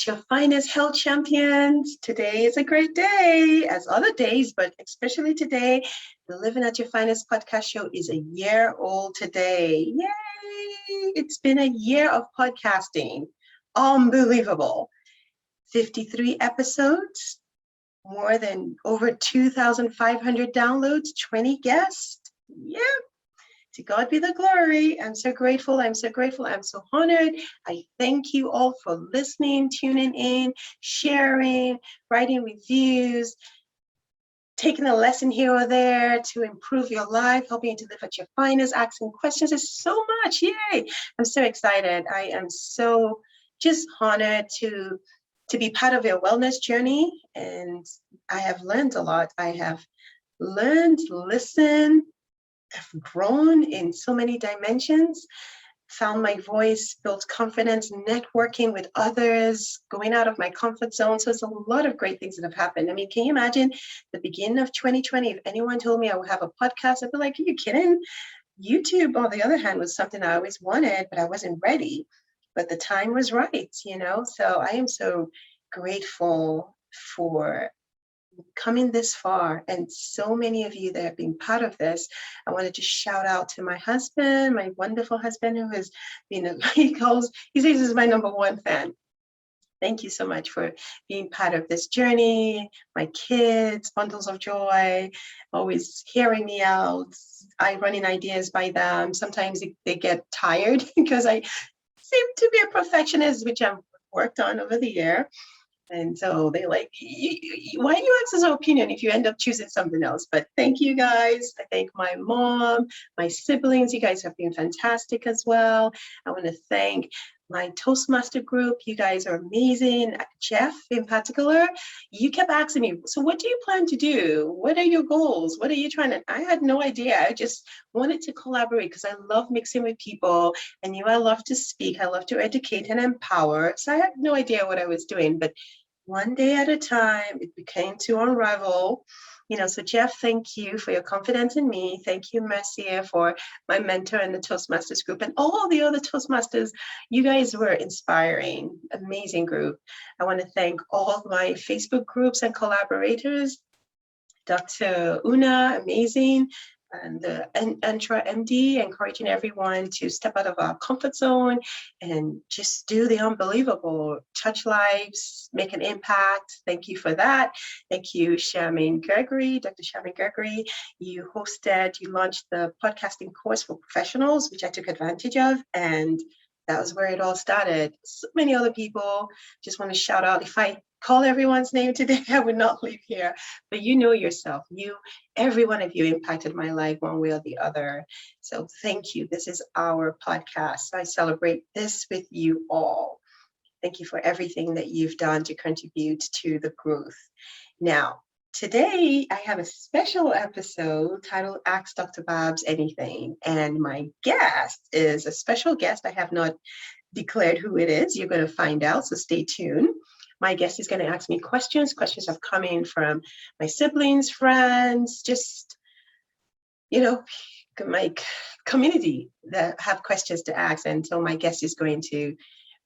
at your finest, health champions. Today is a great day, as other days, but especially today. The Living at Your Finest podcast show is a year old today. Yay! It's been a year of podcasting. Unbelievable. 53 episodes, more than over 2,500 downloads, 20 guests. Yeah. To God be the glory. I'm so grateful. I'm so grateful. I'm so honored. I thank you all for listening, tuning in, sharing, writing reviews, taking a lesson here or there to improve your life, helping you to live at your finest, asking questions. It's so much. Yay. I'm so excited. I am so just honored to be part of your wellness journey. And I have learned a lot. I have learned, listened, I've grown in so many dimensions, found my voice, built confidence, networking with others, going out of my comfort zone. So it's a lot of great things that have happened. I mean, can you imagine the beginning of 2020? If anyone told me I would have a podcast, I'd be like, are you kidding? YouTube, on the other hand, was something I always wanted, but I wasn't ready. But the time was right, So I am so grateful for coming this far, and so many of you that have been part of this. I wanted to shout out to my husband, my wonderful husband, who has been he says he's my number one fan. Thank you so much for being part of this journey. My kids, bundles of joy, always hearing me out. I run in ideas by them. Sometimes they get tired because I seem to be a perfectionist, which I've worked on over the year. And so they like, why do you ask us our opinion if you end up choosing something else? But thank you guys. I thank my mom, my siblings. You guys have been fantastic as well. I want to thank my Toastmaster group. You guys are amazing. Jeff in particular, you kept asking me, so what do you plan to do? What are your goals? What are you trying to? I had no idea. I just wanted to collaborate because I love mixing with people. And I love to speak. I love to educate and empower. So I had no idea what I was doing. But one day at a time, it became to unravel. So Jeff, thank you for your confidence in me. Thank you, Mercia, for my mentor in the Toastmasters group, and all the other Toastmasters. You guys were inspiring, amazing group. I want to thank all my Facebook groups and collaborators. Dr. Una, amazing. And the Entra MD, encouraging everyone to step out of our comfort zone and just do the unbelievable, touch lives, make an impact. Thank you for that. Thank you, Charmaine Gregory, Dr. Charmaine Gregory. You launched the podcasting course for professionals, which I took advantage of, and that was where it all started. So many other people. Just want to shout out. If I call everyone's name today, I would not leave here. But you know yourself. Every one of you impacted my life one way or the other. So thank you. This is our podcast. I celebrate this with you all. Thank you for everything that you've done to contribute to the growth. Now, today, I have a special episode titled Ask Dr. Babs Anything. And my guest is a special guest. I have not declared who it is. You're going to find out, so stay tuned. My guest is going to ask me questions. Questions have come in from my siblings, friends, just, my community that have questions to ask. And so my guest is going to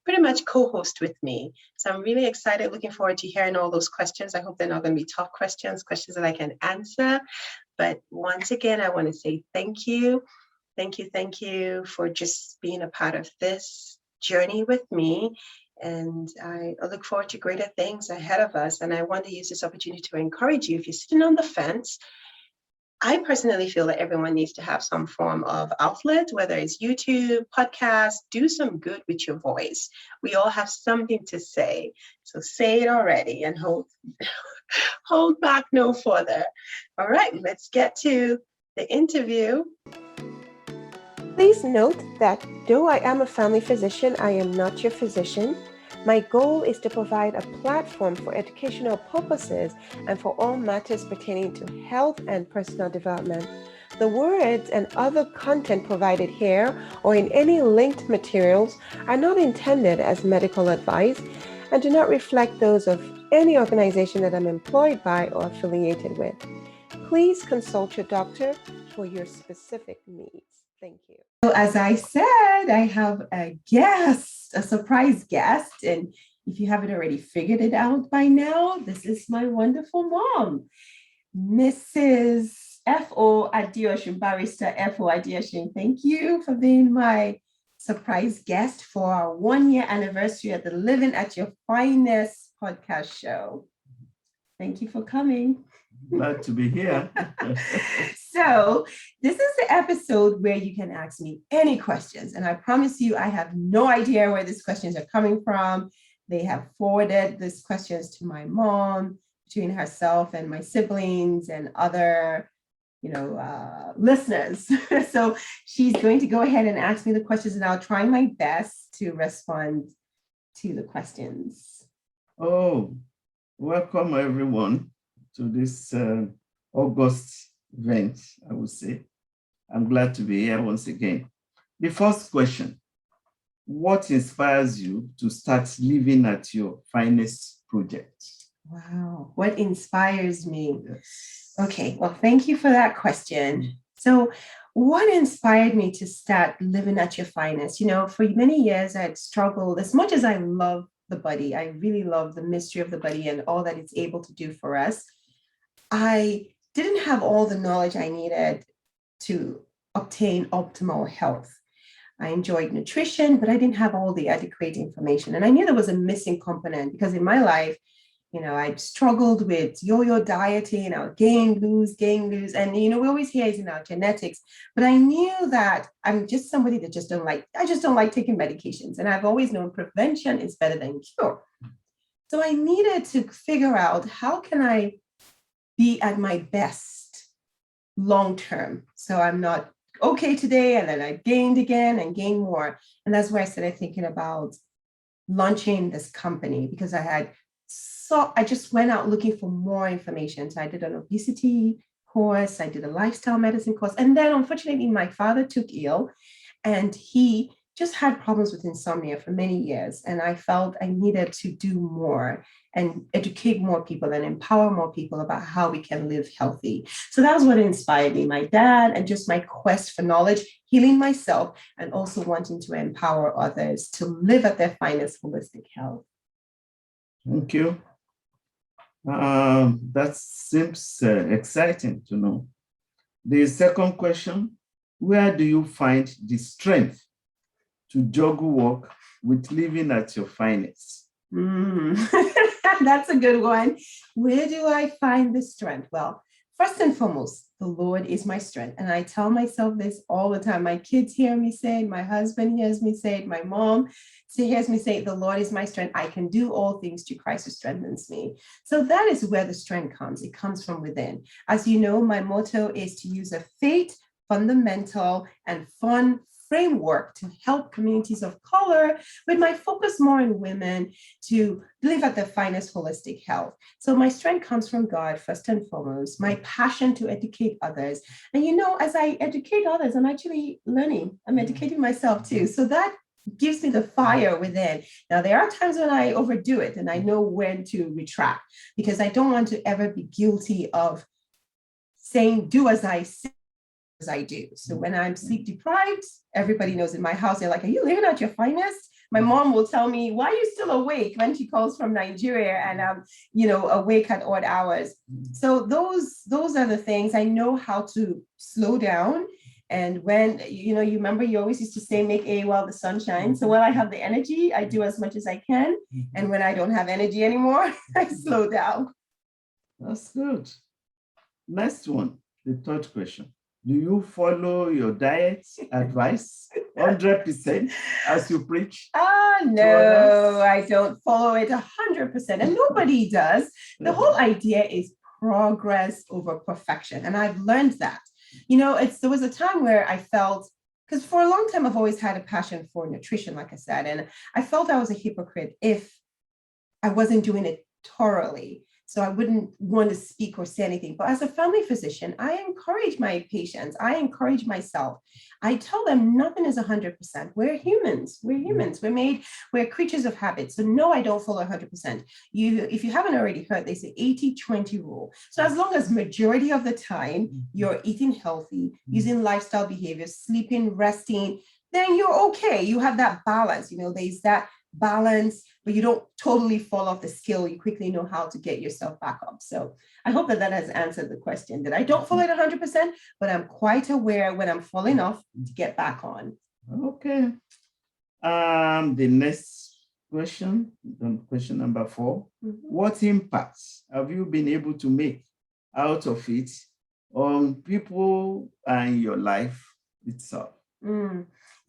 pretty much co-host with me. So I'm really excited, looking forward to hearing all those questions. I hope they're not going to be tough questions that I can answer. But once again, I want to say thank you. Thank you for just being a part of this journey with me. And I look forward to greater things ahead of us. And I want to use this opportunity to encourage you. If you're sitting on the fence, I personally feel that everyone needs to have some form of outlet, whether it's YouTube, podcast. Do some good with your voice. We all have something to say. So say it already and hold back no further. All right, let's get to the interview. Please note that though I am a family physician, I am not your physician. My goal is to provide a platform for educational purposes and for all matters pertaining to health and personal development. The words and other content provided here or in any linked materials are not intended as medical advice and do not reflect those of any organization that I'm employed by or affiliated with. Please consult your doctor for your specific needs. Thank you. So as I said, I have a guest, a surprise guest, and if you haven't already figured it out by now, this is my wonderful mom, Mrs. F.O. Adeosun, Barrister F.O. Adeosun. Thank you for being my surprise guest for our 1-year anniversary at the Living at Your Finest podcast show. Thank you for coming. Glad to be here. So this is the episode where you can ask me any questions. And I promise you, I have no idea where these questions are coming from. They have forwarded these questions to my mom, between herself and my siblings and other, listeners. So she's going to go ahead and ask me the questions, and I'll try my best to respond to the questions. Oh, welcome everyone to this August event, I would say. I'm glad to be here once again. The first question: what inspires you to start Living at Your Finest project? Wow, what inspires me? Yes. Okay, well, thank you for that question. So what inspired me to start Living at Your Finest? For many years, I had struggled. As much as I love the body, I really love the mystery of the body and all that it's able to do for us. I didn't have all the knowledge I needed to obtain optimal health. I enjoyed nutrition, but I didn't have all the adequate information. And I knew there was a missing component because in my life, I struggled with yo-yo dieting, I would gain, lose. And, we always hear it's in our genetics, but I knew that I'm just somebody that I just don't like taking medications. And I've always known prevention is better than cure. So I needed to figure out how can I be at my best long-term. So I'm not okay today, and then I gained again and gained more. And that's where I started thinking about launching this company, because I just went out looking for more information. So I did an obesity course, I did a lifestyle medicine course. And then unfortunately, my father took ill and he just had problems with insomnia for many years. And I felt I needed to do more and educate more people and empower more people about how we can live healthy. So that was what inspired me, my dad, and just my quest for knowledge, healing myself, and also wanting to empower others to live at their finest holistic health. Thank you. That seems exciting to know. The second question: where do you find the strength to juggle work with living at your finest? That's a good one. Where do I find the strength? Well, first and foremost, the Lord is my strength. And I tell myself this all the time. My kids hear me say it, my husband hears me say it, my mom hears me say it, the Lord is my strength. I can do all things through Christ who strengthens me. So that is where the strength comes. It comes from within. As you know, my motto is to use a faith, fundamental, and fun framework to help communities of color, with my focus more on women to live at their finest holistic health. So my strength comes from God, first and foremost, my passion to educate others. And as I educate others, I'm actually learning. I'm educating myself too. So that gives me the fire within. Now, there are times when I overdo it and I know when to retract, because I don't want to ever be guilty of saying, do as I say, as I do. So when I'm sleep deprived, everybody knows in my house, they're like, are you living at your finest? My mom will tell me, why are you still awake, when she calls from Nigeria and I'm, awake at odd hours. So those are the things. I know how to slow down. And when, you remember, you always used to say, make hay while the sun shines. So when I have the energy, I do as much as I can. And when I don't have energy anymore, I slow down. That's good. Next one, the third question. Do you follow your diet advice 100% as you preach? No, I don't follow it 100%. And nobody does. The whole idea is progress over perfection. And I've learned that. There was a time where I felt, because for a long time, I've always had a passion for nutrition, like I said, and I felt I was a hypocrite if I wasn't doing it thoroughly. So I wouldn't want to speak or say anything. But as a family physician, I encourage my patients. I encourage myself. I tell them nothing is 100%. We're humans. We're creatures of habit. So no, I don't follow 100%. If you haven't already heard, they say 80-20 rule. So as long as majority of the time you're eating healthy, using lifestyle behaviors, sleeping, resting, then you're okay. You have that balance. There's that balance, but you don't totally fall off the scale. You quickly know how to get yourself back up. So I hope that has answered the question, that I don't follow it 100%, but I'm quite aware when I'm falling off to get back on. Okay. The next question, question number 4. What impacts have you been able to make out of it on people and your life itself?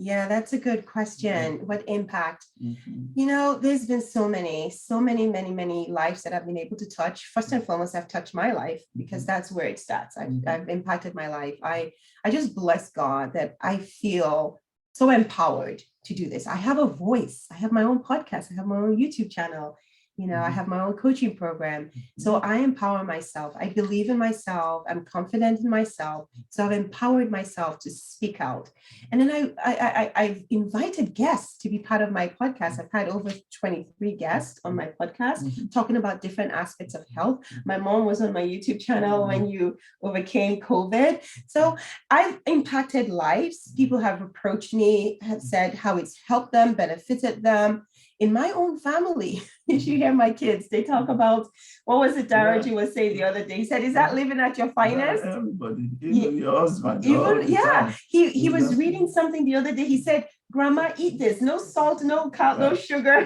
Yeah, that's a good question. What impact? There's been many lives that I've been able to touch. First and foremost, I've touched my life, because that's where it starts. I've impacted my life. I just bless God that I feel so empowered to do this. I have a voice. I have my own podcast. I have my own YouTube channel. I have my own coaching program. So I empower myself. I believe in myself. I'm confident in myself. So I've empowered myself to speak out. And then I've invited guests to be part of my podcast. I've had over 23 guests on my podcast talking about different aspects of health. My mom was on my YouTube channel when you overcame COVID. So I've impacted lives. People have approached me, have said how it's helped them, benefited them. In my own family, you should hear my kids. They talk about, what was it Darajee was saying the other day? He said, is that living at your finest? Everybody, even your husband. He was reading something the other day. He said, Grandma, eat this. No salt, no sugar.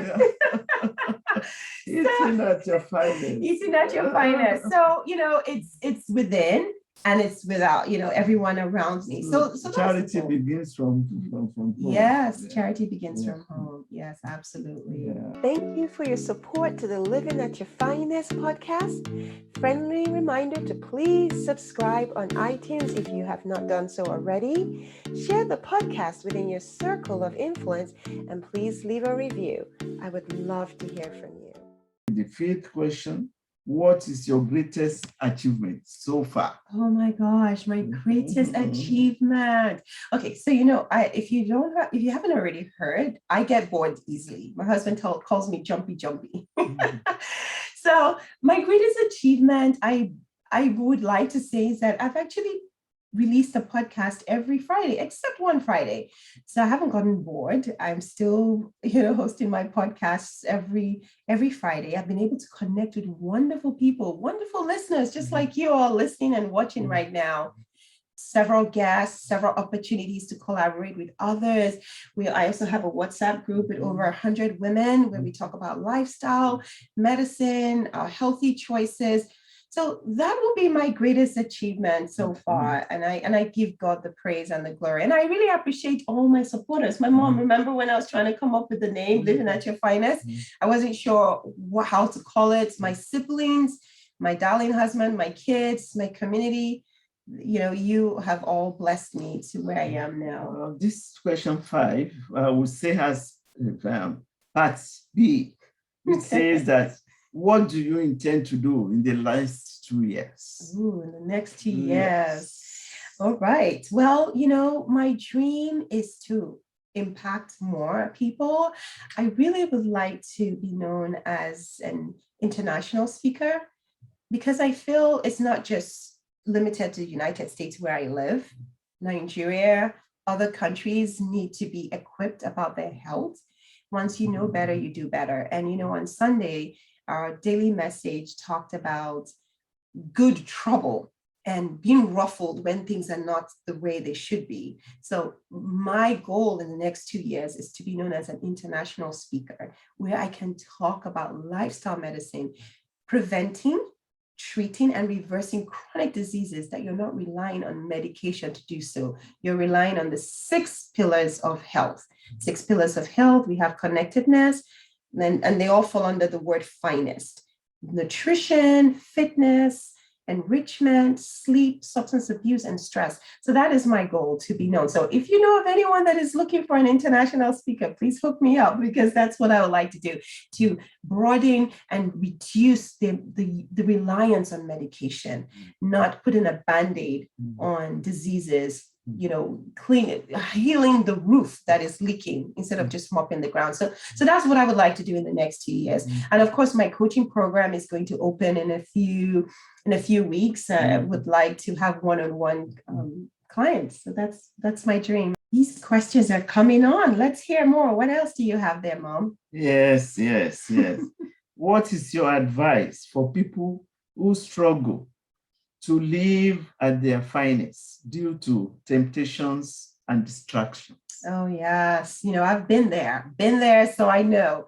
Eating at your finest. Eating at your finest. So, it's within. And it's without, everyone around me. So charity begins from home. Yes, charity begins from home. Yes, absolutely. Yeah. Thank you for your support to the Living at Your Finest podcast. Friendly reminder to please subscribe on iTunes if you have not done so already. Share the podcast within your circle of influence, and please leave a review. I would love to hear from you. The 5th question. What is your greatest achievement so far? Oh my gosh, my greatest achievement. Okay, so if you haven't already heard, I get bored easily. My husband calls me jumpy. So my greatest achievement, I would like to say, is that I've actually released a podcast every Friday, except one Friday. So I haven't gotten bored. I'm still, hosting my podcasts every Friday. I've been able to connect with wonderful people, wonderful listeners, just like you all listening and watching right now. Several guests, several opportunities to collaborate with others. I also have a WhatsApp group with over 100 women where we talk about lifestyle, medicine, healthy choices. So that will be my greatest achievement so far. And I give God the praise and the glory. And I really appreciate all my supporters. My mom, remember when I was trying to come up with the name, Living at Your Finest? I wasn't sure how to call it. My siblings, my darling husband, my kids, my community, you have all blessed me to where I am now. This question 5, I would say, has part B, which says that, what do you intend to do in the next 2 years? In the next 2 years. All right. Well, my dream is to impact more people. I really would like to be known as an international speaker, because I feel it's not just limited to the United States where I live. Nigeria, other countries need to be equipped about their health. Once you know better, you do better. And, on Sunday, our daily message talked about good trouble and being ruffled when things are not the way they should be. So my goal in the next 2 years is to be known as an international speaker, where I can talk about lifestyle medicine, preventing, treating, and reversing chronic diseases that you're not relying on medication to do so. You're relying on the 6 pillars of health. 6 pillars of health. We have connectedness, and they all fall under the word finest: nutrition, fitness, enrichment, sleep, substance abuse, and stress. So that is my goal, to be known. So if you know of anyone that is looking for an international speaker, please hook me up, because that's what I would like to do, to broaden and reduce the reliance on medication, not putting a Band-Aid on diseases, healing the roof that is leaking instead of just mopping the ground. So that's what I would like to do in the next 2 years. And of course, my coaching program is going to open in a few weeks. I would like to have one-on-one clients. So that's my dream. These questions are coming on. Let's hear more. What else do you have there, Mom? Yes. What is your advice for people who struggle to live at their finest due to temptations and distractions? Oh, yes. I've been there, so I know.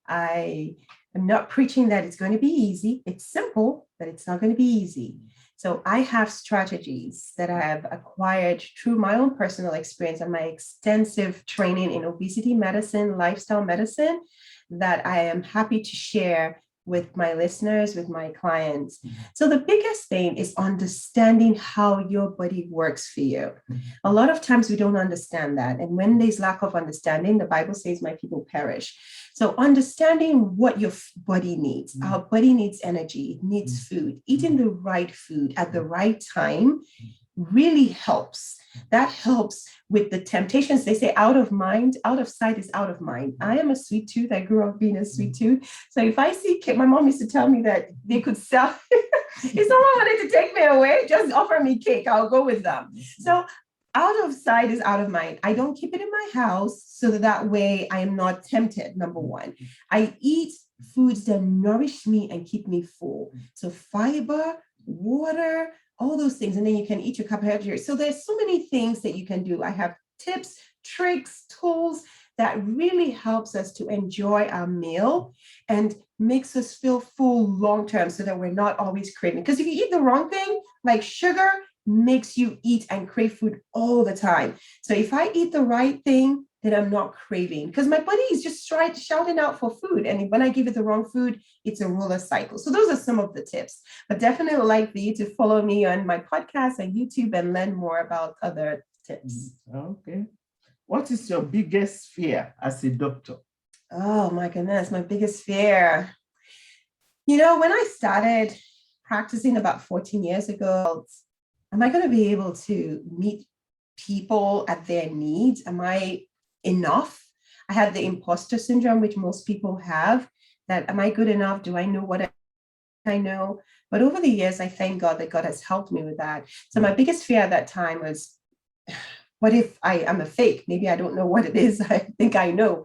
I am not preaching that it's going to be easy. It's simple, but it's not going to be easy. So I have strategies that I have acquired through my own personal experience and my extensive training in obesity medicine, lifestyle medicine, that I am happy to share with my listeners, with my clients. So the biggest thing is understanding how your body works for you. A lot of times we don't understand that. And when there's lack of understanding, the Bible says my people perish. So understanding what your body needs. Our body needs energy, it needs food. Eating the right food at the right time really helps. That helps with the temptations. They say out of mind, out of sight is out of mind. I am a sweet tooth. I grew up being a sweet tooth. So if I see cake, my mom used to tell me that they could sell. If someone wanted to take me away, just offer me cake. I'll go with them. So out of sight is out of mind. I don't keep it in my house so that way I am not tempted, number one. I eat foods that nourish me and keep me full. So fiber, water, all those things. And then you can eat your carbohydrates. So there's so many things that you can do. I have tips, tricks, tools that really helps us to enjoy our meal and makes us feel full long-term so that we're not always craving. Because if you eat the wrong thing, like sugar, makes you eat and crave food all the time. So if I eat the right thing, then I'm not craving because my body is just shouting out for food. And when I give it the wrong food, it's a roller cycle. So those are some of the tips, but definitely would like for you to follow me on my podcast and YouTube and learn more about other tips. Okay. What is your biggest fear as a doctor? Oh my goodness, my biggest fear. When I started practicing about 14 years ago, am I going to be able to meet people at their needs? Am I enough? I had the imposter syndrome, which most people have, that am I good enough? Do I know what I know? But over the years, I thank God that God has helped me with that. So my biggest fear at that time was, what if I am a fake? Maybe I don't know what it is. I think I know.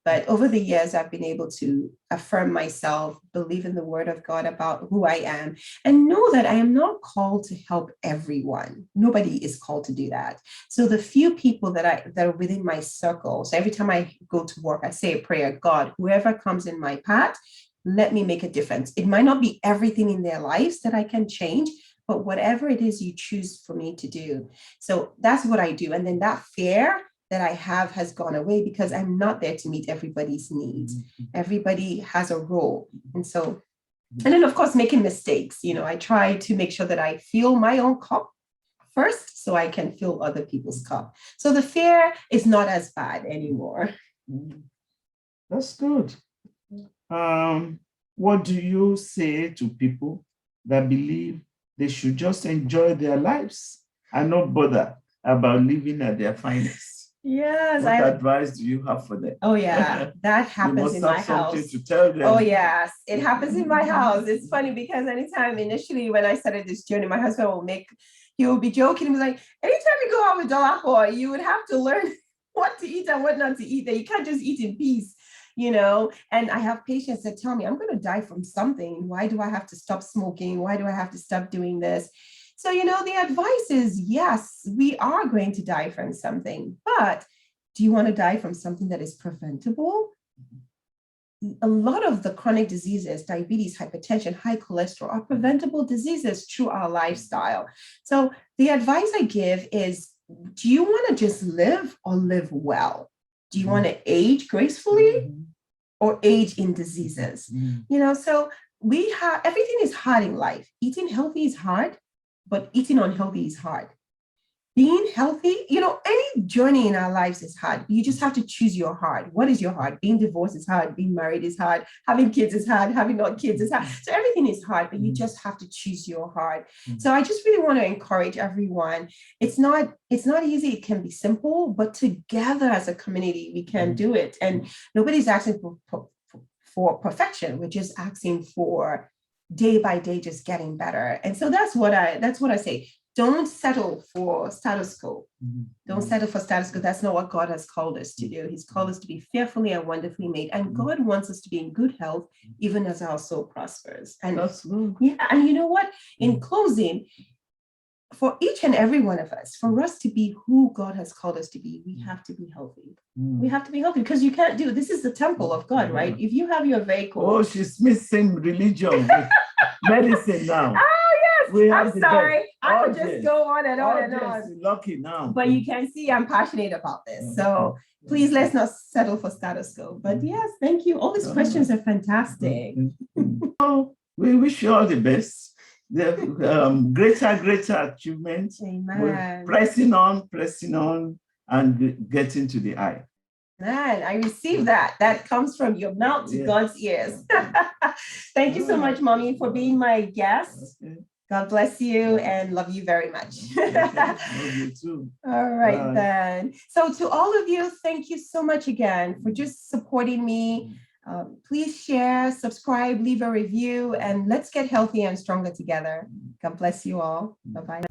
But over the years, I've been able to affirm myself, believe in the word of God about who I am, and know that I am not called to help everyone. Nobody is called to do that. So the few people that are within my circle, so every time I go to work, I say a prayer, God, whoever comes in my path, let me make a difference. It might not be everything in their lives that I can change, but whatever it is you choose for me to do. So that's what I do. And then that fear that I have has gone away because I'm not there to meet everybody's needs. Everybody has a role. And then of course, making mistakes. I try to make sure that I fill my own cup first so I can fill other people's cup. So the fear is not as bad anymore. That's good. What do you say to people that believe they should just enjoy their lives and not bother about living at their finest? Yes. What advice do you have for them? Oh, yeah, that happens in my house. To tell them. Oh, yes, it happens in my house. It's funny because initially when I started this journey, my husband he will be joking. He was like, anytime you go out with Dollar, you would have to learn what to eat and what not to eat. That you can't just eat in peace. And I have patients that tell me I'm going to die from something. Why do I have to stop smoking? Why do I have to stop doing this? So, the advice is, yes, we are going to die from something, but do you want to die from something that is preventable? A lot of the chronic diseases, diabetes, hypertension, high cholesterol, are preventable diseases through our lifestyle. So the advice I give is, do you want to just live or live well? Do you want to age gracefully or age in diseases? So everything is hard in life. Eating healthy is hard, but eating unhealthy is hard. Being healthy, any journey in our lives is hard. You just have to choose your heart. What is your heart? Being divorced is hard. Being married is hard. Having kids is hard. Having not kids is hard. So everything is hard, but you just have to choose your heart. So I just really want to encourage everyone. It's not easy. It can be simple, but together as a community, we can do it. And nobody's asking for perfection. We're just asking for day by day, just getting better. And so that's what I say. don't settle for status quo. Mhm. Don't settle for status quo. That's not what God has called us to do. He's called us to be fearfully and wonderfully made. And God wants us to be in good health, even as our soul prospers. And That's good. yeah, and you know what? In closing, for each and every one of us, for us to be who God has called us to be, we have to be healthy. We have to be healthy because you can't do this is the temple of God, right? If you have your vehicle. Oh, she's missing religion with medicine now. I'm sorry. I could just Audience. go on and on and Audience on. is lucky now. But you can see I'm passionate about this. So please let's not settle for status quo. But yes, thank you. All these questions are fantastic. Oh, we wish you all the best. The greater achievements. Amen. We're pressing on, and getting to the eye. Man, I received that. That comes from your mouth to God's ears. Thank you so much, Mommy, for being my guest. Okay. God bless you and love you very much. Love you too. All right, Bye. then. So to all of you, thank you so much again for just supporting me. Please share, subscribe, leave a review, and let's get healthy and stronger together. God bless you all. Bye-bye.